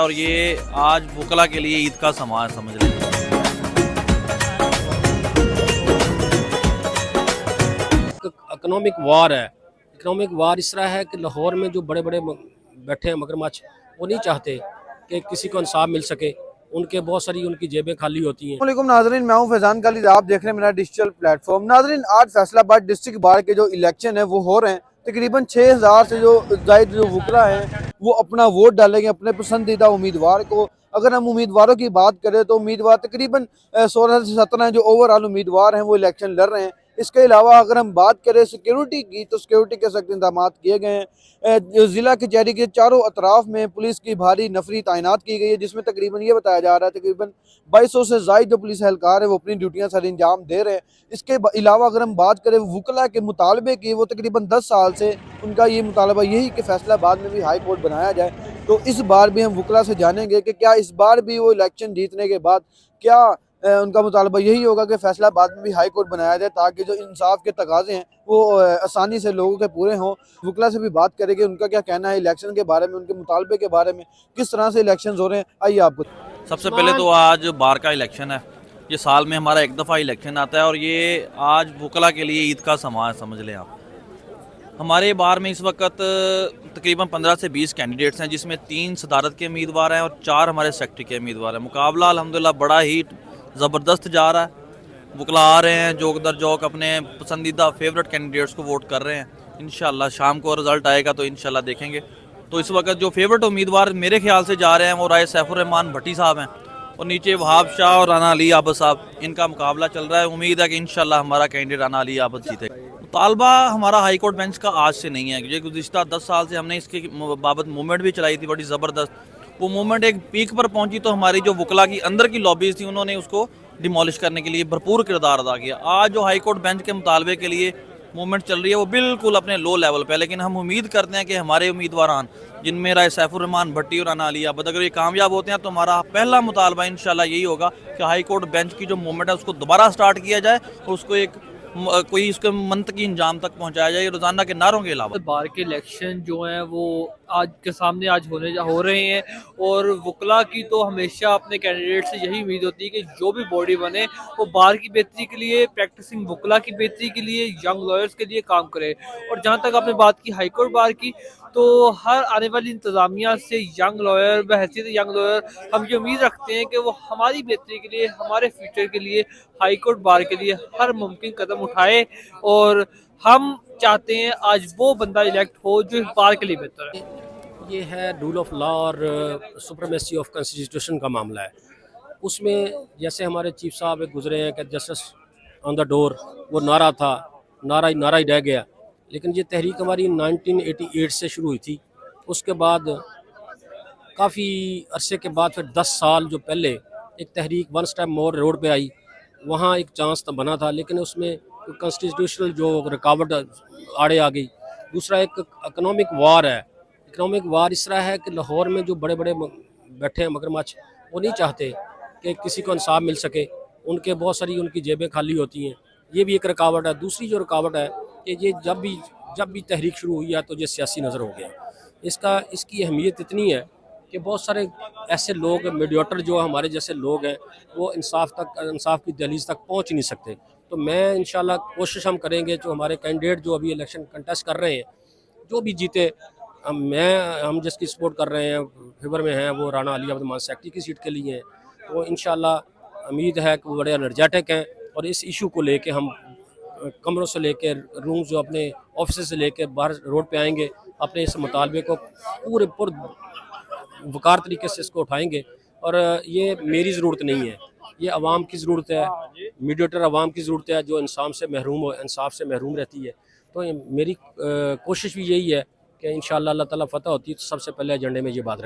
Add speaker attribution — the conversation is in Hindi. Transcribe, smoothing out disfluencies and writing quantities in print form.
Speaker 1: और ये आज वकला के लिए ईद का समा समझ लें।
Speaker 2: इकोनॉमिक वार है। इकोनॉमिक वार इस तरह है कि लाहौर में जो बड़े बड़े बैठे हैं मगरमच्छ, वो नहीं चाहते कि किसी को इंसाफ मिल सके। उनके बहुत सारी उनकी जेबें खाली होती हैं।
Speaker 3: अस्सलामुअलैकुम नाजरीन, मैं हूं फैजान खालिद, आप देख रहे हैं मेरा डिजिटल प्लेटफॉर्म। नाजरीन, आज फैसलाबाद डिस्ट्रिक्ट बार के जो इलेक्शन है वो हो रहे हैं। तकरीबन 6000 से जो जायद जो वकला हैं वो अपना वोट डालेंगे अपने पसंदीदा उम्मीदवार को। अगर हम उम्मीदवारों की बात करें तो उम्मीदवार तकरीबन 16 से 17 जो ओवरऑल उम्मीदवार हैं वो इलेक्शन लड़ रहे हैं। इसके अलावा अगर हम बात करें सिक्योरिटी की तो सिक्योरिटी के सख्त इंतजाम किए गए हैं। ज़िला कचहरी के चारों अतराफ में पुलिस की भारी नफरी तैनात की गई है, जिसमें तकरीबन ये बताया जा रहा है तकरीबन 2200 से ज़ायद जो पुलिस एहलकार है वो अपनी ड्यूटियां सर अंजाम दे रहे हैं। इसके अलावा अगर हम बात करें वकला के मुतालबे की, वो तकरीबन 10 साल से उनका ये मुतालबा यही कि फैसलाबाद में भी हाई कोर्ट बनाया जाए। तो इस बार भी हम वकला से जानेंगे कि क्या इस बार भी वो इलेक्शन जीतने के बाद क्या उनका मुतालबा यही होगा कि फैसलाबाद में भी हाई कोर्ट बनाया जाए, ताकि जो इंसाफ के तकाजे हैं वो आसानी से लोगों के पूरे हों। वकला से भी बात करेंगे उनका क्या कहना है इलेक्शन के बारे में, उनके मुतालबे के बारे में, किस तरह से इलेक्शन हो रहे हैं। आइए आपको
Speaker 1: सबसे पहले तो आज बार का इलेक्शन है। ये साल में हमारा एक दफ़ा इलेक्शन आता है और ये आज वकला के लिए ईद का समा समझ लें आप। हमारे बार में इस वक्त तकरीबन 15 से 20 कैंडिडेट्स हैं, जिसमें 3 सदारत के उम्मीदवार हैं और 4 हमारे सेक्रेटरी के उम्मीदवार हैं। मुकाबला अल्हम्दुलिल्लाह बड़ा ही ज़बरदस्त जा रहा है। वकला आ रहे हैं जोक दर जोक, अपने पसंदीदा फेवरेट कैंडिडेट्स को वोट कर रहे हैं। इंशाल्लाह शाम को रिज़ल्ट आएगा तो इंशाल्लाह देखेंगे। तो इस वक्त जो फेवरेट उम्मीदवार मेरे ख्याल से जा रहे हैं वो राय सैफुर रहमान भट्टी साहब हैं और नीचे वहाब शाह और राना अली आबद साहब, इनका मुकाबला चल रहा है। उम्मीद है कि इंशाल्लाह हमारा कैंडिडेट राना अली आबद जीतेगा। मुतालबा हमारा हाई कोर्ट बेंच का आज से नहीं है, क्योंकि गुज़िश्ता 10 साल से हमने इसके बाबत मूवमेंट भी चलाई थी बड़ी ज़बरदस्त। वो मूवमेंट एक पीक पर पहुंची तो हमारी जो वकला की अंदर की लॉबीज़ थी उन्होंने उसको डिमोलिश करने के लिए भरपूर किरदार अदा किया। आज जो हाई कोर्ट बेंच के मुतालबे के लिए मूवमेंट चल रही है वो बिल्कुल अपने लो लेवल पे है, लेकिन हम उम्मीद करते हैं कि हमारे उम्मीदवारान जिनमें राय सैफुर रहमान भट्टी और राना अली आबद अगर ये कामयाब होते हैं तो हमारा पहला मुतालबा इंशाल्लाह यही होगा कि हाई कोर्ट बेंच की जो मूवमेंट है उसको दोबारा स्टार्ट किया जाए और उसको एक कोई उसके मंतकी इंजाम तक पहुंचाया जाए रोजाना के नारों के अलावा।
Speaker 4: बार के इलेक्शन जो हैं वो आज के सामने आज हो रहे हैं और वकला की तो हमेशा अपने कैंडिडेट से यही उम्मीद होती है कि जो भी बॉडी बने वो बार की बेहतरी के लिए, प्रैक्टिसिंग वकला की बेहतरी के लिए, यंग लॉयर्स के लिए काम करे। और जहाँ तक आपने बात की हाई कोर्ट बार की, तो हर आने वाली इंतज़ामिया से यंग लॉयर बहैसियत यंग लॉयर हम ये उम्मीद रखते हैं कि वो हमारी बेहतरी के लिए, हमारे फ्यूचर के लिए, हाई कोर्ट बार के लिए हर मुमकिन कदम उठाए। और हम चाहते हैं आज वो बंदा इलेक्ट हो जो इस बार के लिए बेहतर है।
Speaker 2: ये है रूल ऑफ लॉ और सुप्रीमेसी ऑफ कॉन्स्टिट्यूशन का मामला है। उसमें जैसे हमारे चीफ साहब एक गुजरे हैं कि जस्टिस ऑन द डोर, वो नारा था, नारा ही रह गया। लेकिन ये तहरीक हमारी 1988 से शुरू हुई थी। उसके बाद काफ़ी अरसे के बाद फिर 10 साल जो पहले एक तहरीक वन स्टेप मोर रोड पे आई, वहाँ एक चांस तो बना था, लेकिन उसमें कॉन्स्टिट्यूशनल जो रुकावट आड़े आ गई। दूसरा एक इकोनॉमिक वार है। इकोनॉमिक वार इस तरह है कि लाहौर में जो बड़े बड़े बैठे हैं मगरमच्छ, वो नहीं चाहते कि किसी को इंसाफ मिल सके। उनके बहुत सारी उनकी जेबें खाली होती हैं, ये भी एक रुकावट है। दूसरी जो रुकावट है कि ये जब भी तहरीक शुरू हुई है तो ये सियासी नज़र हो गया। इसकी अहमियत इतनी है कि बहुत सारे ऐसे लोग मीडिएटर जो हमारे जैसे लोग हैं वो इंसाफ की दहलीज तक पहुंच नहीं सकते। तो मैं इंशाल्लाह कोशिश हम करेंगे, जो हमारे कैंडिडेट जो अभी इलेक्शन कंटेस्ट कर रहे हैं, जो भी जीते, हम जिसकी सपोर्ट कर रहे हैं, फेवर में हैं, वो राना अली आबद सेक्रेटरी की सीट के लिए हैं। तो इंशाल्लाह उम्मीद है कि वो बड़े एनर्जेटिक हैं और इस इशू को लेके हम कमरों से लेकर रूम जो अपने ऑफिस से लेकर बाहर रोड पे आएंगे, अपने इस मुतालबे को पूरे वकार तरीके से इसको उठाएंगे। और ये मेरी ज़रूरत नहीं है, ये अवाम की ज़रूरत है। मीडिएटर अवाम की ज़रूरत है जो इंसाफ से महरूम रहती है। तो मेरी कोशिश भी यही है कि इंशाअल्लाह अल्लाह ताला फ़तह होती है तो सबसे पहले एजेंडे में ये बात रखें।